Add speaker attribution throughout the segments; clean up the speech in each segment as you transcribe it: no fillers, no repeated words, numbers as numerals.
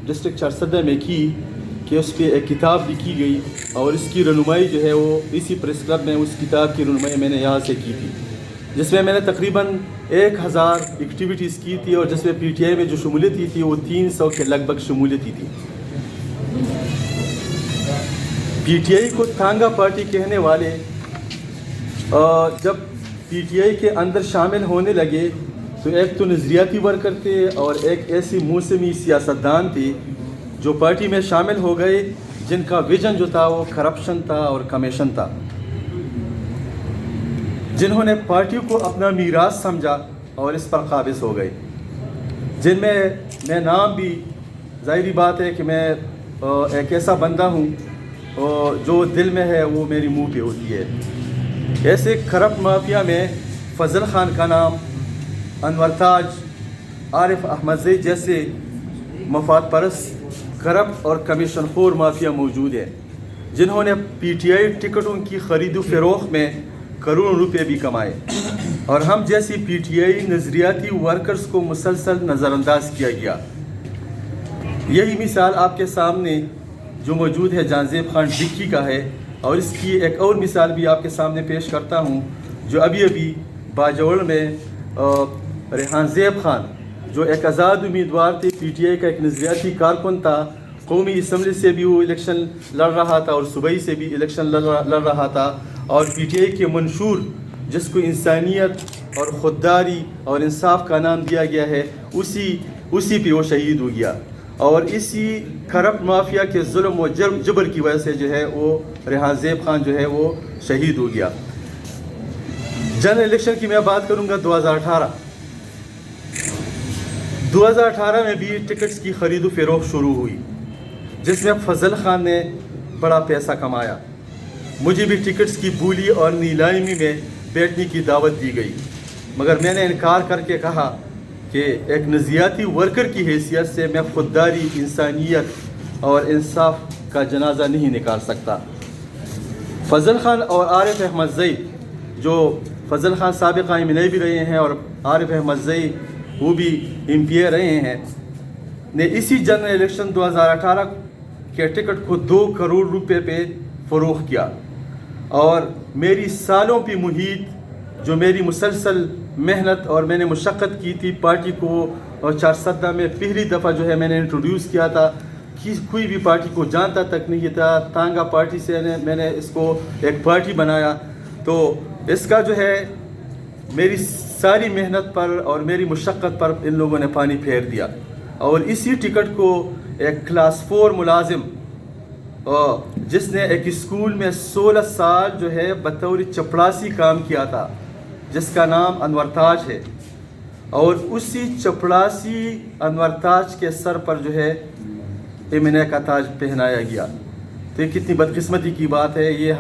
Speaker 1: District Charsadda میں کی کہ اس پہ ایک کتاب لکھی گئی اور اس کی رہنمائی جو ہے وہ اسی پریس کلب میں اس کتاب کی رہنمائی میں نے یہاں سے کی تھی، جس میں نے تقریباً 1000 ایکٹیویٹیز کی تھی اور جس میں پی ٹی آئی میں جو شمولیت کی تھی وہ 300 کے لگ بھگ شمولیت کی تھی۔ پی ٹی آئی کو تانگا پارٹی کہنے والے جب پی ٹی آئی کے اندر شامل ہونے لگے تو ایک تو نظریاتی ورکر تھے اور ایک ایسی موسمی سیاستدان تھی جو پارٹی میں شامل ہو گئے جن کا ویژن جو تھا وہ کرپشن تھا اور کمیشن تھا، جنہوں نے پارٹی کو اپنا میراث سمجھا اور اس پر قابض ہو گئے، جن میں نام بھی ظاہری بات ہے کہ میں ایک ایسا بندہ ہوں جو دل میں ہے وہ میری منہ پہ ہوتی ہے۔ ایسے کرپٹ مافیا میں فضل خان کا نام، انور تاج، عارف احمد زئی جیسے مفاد پرست کرپٹ اور کمیشن خور مافیا موجود ہے، جنہوں نے پی ٹی آئی ٹکٹوں کی خرید و فروخت میں کروڑوں روپے بھی کمائے، اور ہم جیسی پی ٹی آئی نظریاتی ورکرز کو مسلسل نظر انداز کیا گیا۔ یہی مثال آپ کے سامنے جو موجود ہے جان زیب خان ڈکی کا ہے، اور اس کی ایک اور مثال بھی آپ کے سامنے پیش کرتا ہوں جو ابھی باجوڑ میں ریحان زیب خان جو ایک آزاد امیدوار تھے، پی ٹی آئی کا ایک نظریاتی کارکن تھا، قومی اسمبلی سے بھی وہ الیکشن لڑ رہا تھا اور صوبائی سے بھی الیکشن لڑ رہا تھا، اور پی ٹی آئی کے منشور جس کو انسانیت اور خودداری اور انصاف کا نام دیا گیا ہے اسی پہ وہ شہید ہو گیا، اور اسی کرپٹ مافیا کے ظلم و جبر کی وجہ سے جو ہے وہ ریحان زیب خان جو ہے وہ شہید ہو گیا۔ جنرل الیکشن کی میں بات کروں گا 2018 میں بھی ٹکٹس کی خرید و فروخت شروع ہوئی، جس میں فضل خان نے بڑا پیسہ کمایا۔ مجھے بھی ٹکٹس کی بولی اور نیلامی میں بیٹھنے کی دعوت دی گئی، مگر میں نے انکار کر کے کہا کہ ایک نظریاتی ورکر کی حیثیت سے میں خودداری، انسانیت اور انصاف کا جنازہ نہیں نکال سکتا۔ فضل خان اور عارف احمد زئی، جو فضل خان سابق ایم این اے بھی رہے ہیں اور عارف احمد زئی وہ بھی ایم پی اے رہے ہیں، نے اسی جنرل الیکشن 2018 کے ٹکٹ کو 2 کروڑ روپے پہ فروخت کیا، اور میری سالوں پہ محیط جو میری مسلسل محنت اور میں نے مشقت کی تھی پارٹی کو، اور چارسدہ میں پہلی دفعہ جو ہے میں نے انٹروڈیوس کیا تھا، کوئی بھی پارٹی کو جانتا تک نہیں تھا، تانگا پارٹی سے میں نے اس کو ایک پارٹی بنایا، تو اس کا جو ہے میری ساری محنت پر اور میری مشقت پر ان لوگوں نے پانی پھیر دیا، اور اسی ٹکٹ کو ایک کلاس 4 ملازم جس نے ایک اسکول میں 16 سال جو ہے بطور چپڑاسی کام کیا تھا، جس کا نام انور تاج ہے، اور اسی چپڑاسی انور تاج کے سر پر جو ہے ایم این اے کا تاج پہنایا گیا۔ تو یہ کتنی بدقسمتی کی بات ہے، یہ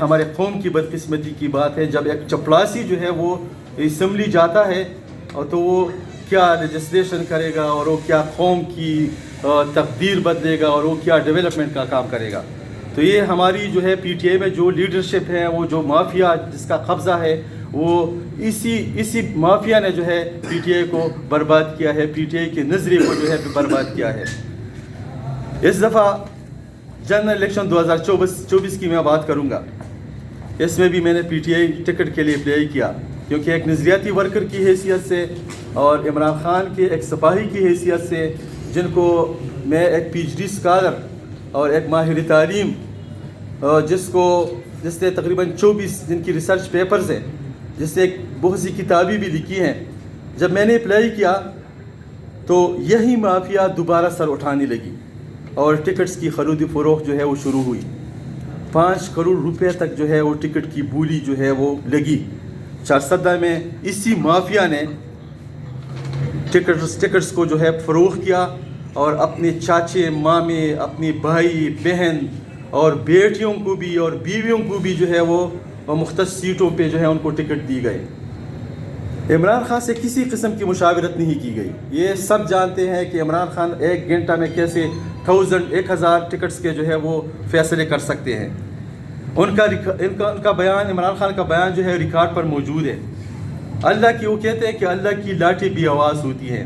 Speaker 1: ہمارے قوم کی بدقسمتی کی بات ہے، جب ایک چپڑاسی جو ہے وہ اسمبلی جاتا ہے اور تو وہ کیا لیجسلیشن کرے گا، اور وہ کیا قوم کی تقدیر بدلے گا، اور وہ کیا ڈیولپمنٹ کا کام کرے گا۔ تو یہ ہماری جو ہے پی ٹی آئی میں جو لیڈرشپ ہے، وہ جو مافیا جس کا قبضہ ہے، وہ اسی مافیا نے جو ہے پی ٹی آئی کو برباد کیا ہے، پی ٹی آئی کے نظریے کو جو ہے برباد کیا ہے۔ اس دفعہ جنرل الیکشن 2024 کی میں بات کروں گا، اس میں بھی میں نے پی ٹی آئی ٹکٹ کے لیے اپلائی کیا، کیونکہ ایک نظریاتی ورکر کی حیثیت سے اور عمران خان کے ایک سپاہی کی حیثیت سے، جن کو میں ایک پی ایچ ڈی اسکالر اور ایک ماہر تعلیم جس نے تقریباً 24 جن کی ریسرچ پیپرز ہیں، جس نے بہت سی کتابیں بھی لکھی ہیں، جب میں نے اپلائی کیا تو یہی مافیا دوبارہ سر اٹھانے لگی اور ٹکٹس کی خرید و فروخت جو ہے وہ شروع ہوئی۔ 5 کروڑ روپے تک جو ہے وہ ٹکٹ کی بولی جو ہے وہ لگی۔ چارسدہ میں اسی مافیا نے ٹکٹس کو جو ہے فروخت کیا، اور اپنے چاچے، مامے، اپنی بھائی، بہن اور بیٹیوں کو بھی اور بیویوں کو بھی جو ہے وہ مختص سیٹوں پہ جو ہے ان کو ٹکٹ دی گئے۔ عمران خان سے کسی قسم کی مشاورت نہیں کی گئی۔ یہ سب جانتے ہیں کہ عمران خان 1 گھنٹہ میں کیسے 1000 ٹکٹس کے جو ہے وہ فیصلے کر سکتے ہیں۔ ان کا بیان، عمران خان کا بیان جو ہے ریکارڈ پر موجود ہے۔ اللہ کی، وہ کہتے ہیں کہ اللہ کی لاٹھی بھی آواز ہوتی ہے۔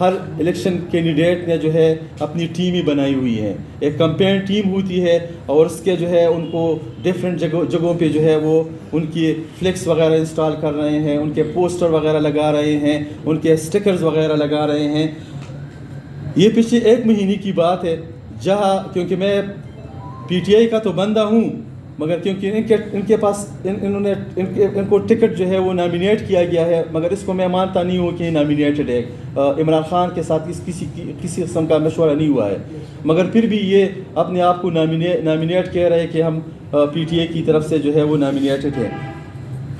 Speaker 1: ہر الیکشن کینڈیڈیٹ نے جو ہے اپنی ٹیم ہی بنائی ہوئی ہے. ایک کمپین ٹیم ہوتی ہے اور اس کے جو ہے ان کو ڈفرینٹ جگہوں پہ جو ہے وہ ان کی فلیکس وغیرہ انسٹال کر رہے ہیں, ان کے پوسٹر وغیرہ لگا رہے ہیں, ان کے اسٹکرز وغیرہ لگا رہے ہیں. یہ پچھلے 1 مہینے کی بات ہے جہاں, کیونکہ میں پی ٹی آئی کا تو بندہ ہوں, مگر کیونکہ ان کے پاس ان کو ٹکٹ جو ہے وہ نامینیٹ کیا گیا ہے, مگر اس کو میں مانتا نہیں ہوں کہ یہ نامینیٹڈ ہے. عمران خان کے ساتھ کسی قسم کا مشورہ نہیں ہوا ہے, مگر پھر بھی یہ اپنے آپ کو نامینیٹ کہہ رہے کہ ہم پی ٹی آئی کی طرف سے جو ہے وہ نامینیٹڈ ہے.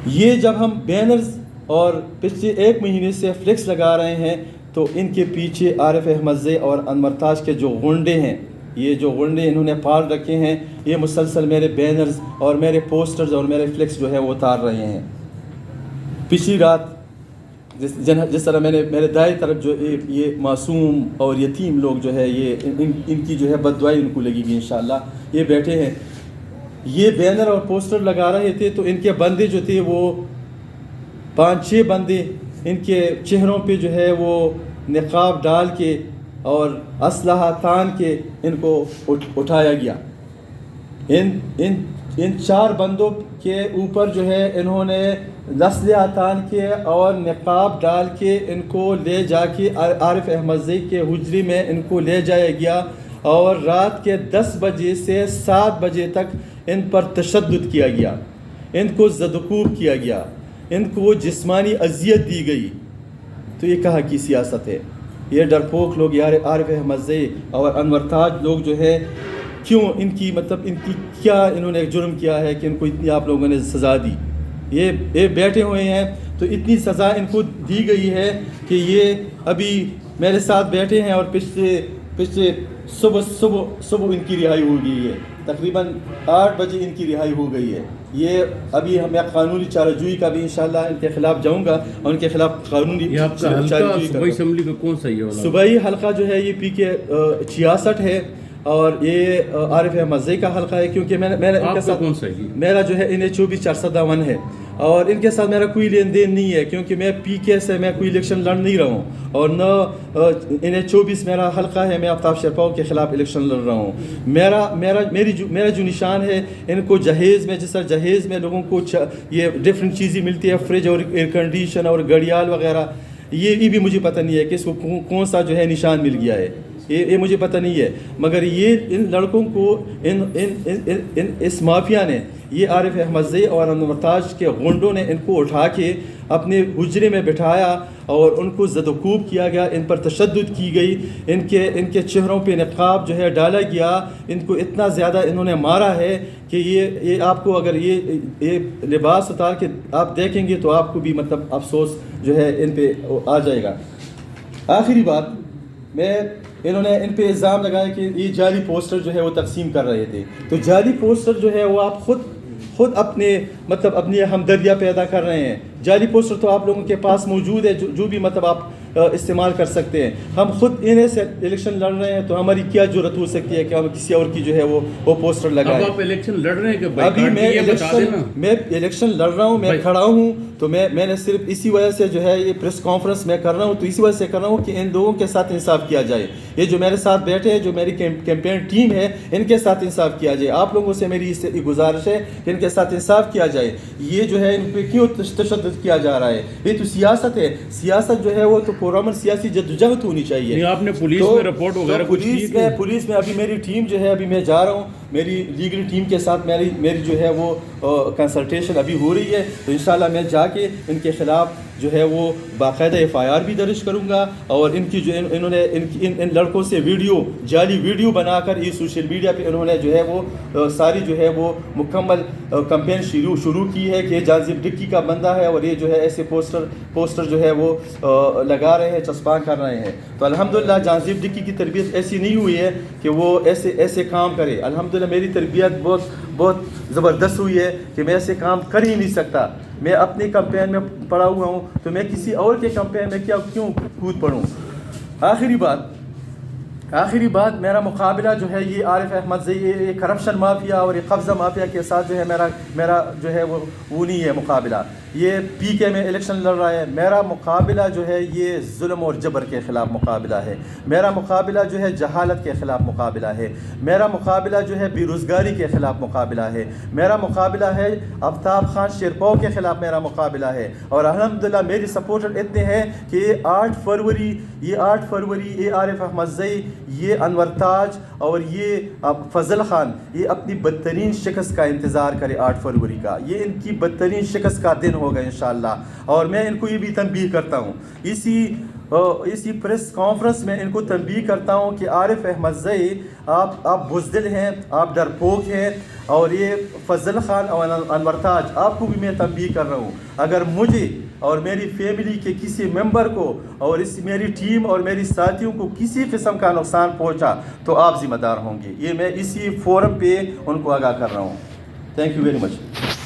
Speaker 1: یہ جب ہم بینرز اور پچھلے 1 مہینے سے فلیکس لگا رہے ہیں تو ان کے پیچھے عارف احمد زئی اور انور تاج کے جو غنڈے ہیں, یہ جو غنڈے انہوں نے پال رکھے ہیں, یہ مسلسل میرے بینرز اور میرے پوسٹرز اور میرے فلیکس جو ہے وہ اتار رہے ہیں. پچھلی رات جس طرح میں نے میرے دائیں طرف جو یہ معصوم اور یتیم لوگ جو ہے یہ ان کی جو ہے بد دعائی ان کو لگے گی انشاءاللہ. یہ بیٹھے ہیں, یہ بینر اور پوسٹر لگا رہے تھے تو ان کے بندے جو تھے وہ 5-6 بندے, ان کے چہروں پہ جو ہے وہ نقاب ڈال کے اور اسلحہ تان کے ان کو اٹھایا گیا. ان 4 بندوں کے اوپر جو ہے انہوں نے اسلحہ تان کے اور نقاب ڈال کے ان کو لے جا کے عارف احمد زئی کے حجرے میں ان کو لے جایا گیا, اور رات کے 10 بجے سے 7 بجے تک ان پر تشدد کیا گیا, ان کو زدوکوب کیا گیا, ان کو جسمانی اذیت دی گئی. تو یہ کہاں کی سیاست ہے؟ یہ ڈرپوک لوگ یار عارف احمد زئی اور انور تاج لوگ جو ہے کیوں ان کی کیا انہوں نے جرم کیا ہے کہ ان کو اتنی آپ لوگوں نے سزا دی؟ یہ بیٹھے ہوئے ہیں تو اتنی سزا ان کو دی گئی ہے کہ یہ ابھی میرے ساتھ بیٹھے ہیں اور پچھلے صبح ان کی رہائی ہو گئی ہے. تقریباً 8 بجے ان کی رہائی ہو گئی ہے. یہ ابھی میں قانونی چارہ جوئی کا بھی انشاءاللہ ان کے خلاف جاؤں گا اور ان کے خلاف قانونی چارہ جوئی
Speaker 2: صوبائی اسمبلی کا کون سا ہے؟
Speaker 1: صوبائی حلقہ جو ہے یہ پی کے 66 ہے اور یہ عارف احمد زئی کا حلقہ ہے, کیونکہ میرا جو ہے انہیں 24-451 ہے اور ان کے ساتھ میرا کوئی لین دین نہیں ہے, کیونکہ میں پی کے سے میں کوئی الیکشن لڑ نہیں رہا ہوں اور نہ انہیں 24 میرا حلقہ ہے, میں آفتاب شیرپاؤ کے خلاف الیکشن لڑ رہا ہوں. میرا جو نشان ہے, ان کو جہیز میں, جس طرح جہیز میں لوگوں کو یہ ڈفرینٹ چیزیں ملتی ہے, فریج اور ایئر کنڈیشن اور گھڑیال وغیرہ, یہ بھی مجھے پتہ نہیں ہے کہ اس کو کون سا جو ہے نشان مل گیا ہے, یہ مجھے پتہ نہیں ہے. مگر یہ ان لڑکوں کو اس مافیا نے, یہ عارف احمد زئی اور انور تاج کے غنڈوں نے ان کو اٹھا کے اپنے حجرے میں بٹھایا اور ان کو زد و کوب کیا گیا, ان پر تشدد کی گئی, ان کے چہروں پہ نقاب جو ہے ڈالا گیا, ان کو اتنا زیادہ انہوں نے مارا ہے کہ یہ آپ کو اگر یہ لباس اتار کے آپ دیکھیں گے تو آپ کو بھی افسوس جو ہے ان پہ آ جائے گا. آخری بات, انہوں نے ان پہ الزام لگایا کہ یہ جعلی پوسٹر جو ہے وہ تقسیم کر رہے تھے. تو جعلی پوسٹر جو ہے وہ آپ خود اپنے اپنی ہمدردیاں پیدا کر رہے ہیں. جعلی پوسٹر تو آپ لوگوں کے پاس موجود ہے جو بھی آپ استعمال کر سکتے ہیں. ہم خود انہیں سے الیکشن لڑ رہے ہیں تو ہماری کیا جرت ہو سکتی ہے کہ ہم کسی اور کی جو ہے وہ پوسٹر لگائیں.
Speaker 2: اب آپ الیکشن لڑ رہے ہیں کہ
Speaker 1: ابھی میں الیکشن لڑ رہا ہوں, میں کھڑا ہوں, تو میں نے صرف اسی وجہ سے جو ہے یہ پریس کانفرنس میں کر رہا ہوں, تو اسی وجہ سے کر رہا ہوں کہ ان لوگوں کے ساتھ انصاف کیا جائے. یہ جو میرے ساتھ بیٹھے ہیں, جو میری کیمپین ٹیم ہے, ان کے ساتھ انصاف کیا جائے. آپ لوگوں سے میری گزارش ہے کہ ان کے ساتھ انصاف کیا جائے. یہ جو ہے ان پہ کیوں تشدد کیا جا رہا ہے؟ یہ تو سیاست ہے. سیاست جو ہے وہ تو پرامن سیاسی جدوجہد ہونی چاہیے.
Speaker 2: آپ نے پولیس میں رپورٹ وغیرہ
Speaker 1: پولیس میں ابھی میری ٹیم جو ہے, ابھی میں جا رہا ہوں, میری لیگل ٹیم کے ساتھ میری جو ہے وہ کنسلٹیشن ابھی ہو رہی ہے. تو انشاءاللہ میں جا کے ان کے خلاف جو ہے وہ باقاعدہ FIR بھی درج کروں گا, اور ان کی جو انہوں نے ان لڑکوں سے جعلی ویڈیو بنا کر یہ سوشل میڈیا پہ انہوں نے جو ہے وہ ساری جو ہے وہ مکمل کمپین شروع کی ہے کہ جانزیب ڈکی کا بندہ ہے اور یہ جو ہے ایسے پوسٹر جو ہے وہ لگا رہے ہیں, چسپاں کر رہے ہیں. تو الحمدللہ جانزیب ڈکی کی تربیت ایسی نہیں ہوئی ہے کہ وہ ایسے کام کرے. الحمدللہ میری تربیت بہت زبردست ہوئی ہے کہ میں ایسے کام کر ہی نہیں سکتا. میں اپنی کمپین میں پڑا ہوا ہوں, تو میں کسی اور کے کمپین میں کیوں کود پڑوں. آخری بات میرا مقابلہ جو ہے یہ عارف احمد زئی, یہ کرپشن مافیا اور یہ قبضہ مافیا کے ساتھ جو ہے میرا جو ہے وہ نہیں ہے مقابلہ. یہ پی کے میں الیکشن لڑ رہا ہے. میرا مقابلہ جو ہے یہ ظلم اور جبر کے خلاف مقابلہ ہے. میرا مقابلہ جو ہے جہالت کے خلاف مقابلہ ہے. میرا مقابلہ جو ہے بے روزگاری کے خلاف مقابلہ ہے. میرا مقابلہ ہے آفتاب خان شیرپاؤ کے خلاف میرا مقابلہ ہے. اور الحمدللہ میری سپورٹر اتنے ہیں کہ یہ 8 فروری یہ عارف احمد زئی، یہ انور تاج اور یہ فضل خان یہ اپنی بدترین شکست کا انتظار کرے 8 فروری کا. یہ ان کی بدترین شکست کا دن ہوگا انشاءاللہ. اور میں ان کو یہ بھی تنبیہ کرتا ہوں، اسی پریس کانفرنس میں ان کو تنبیہ کرتا ہوں کہ عارف احمد زئی آپ بزدل ہیں، آپ ڈرپوک ہیں. اور یہ فضل خان اور انور تاج آپ کو بھی میں تنبیہ کر رہا ہوں، اگر مجھے اور میری فیملی کے کسی ممبر کو اور میری ٹیم اور میری ساتھیوں کو کسی قسم کا نقصان پہنچا تو آپ ذمہ دار ہوں گے. یہ میں اسی فورم پہ ان کو آگاہ کر رہا ہوں. Thank you very much.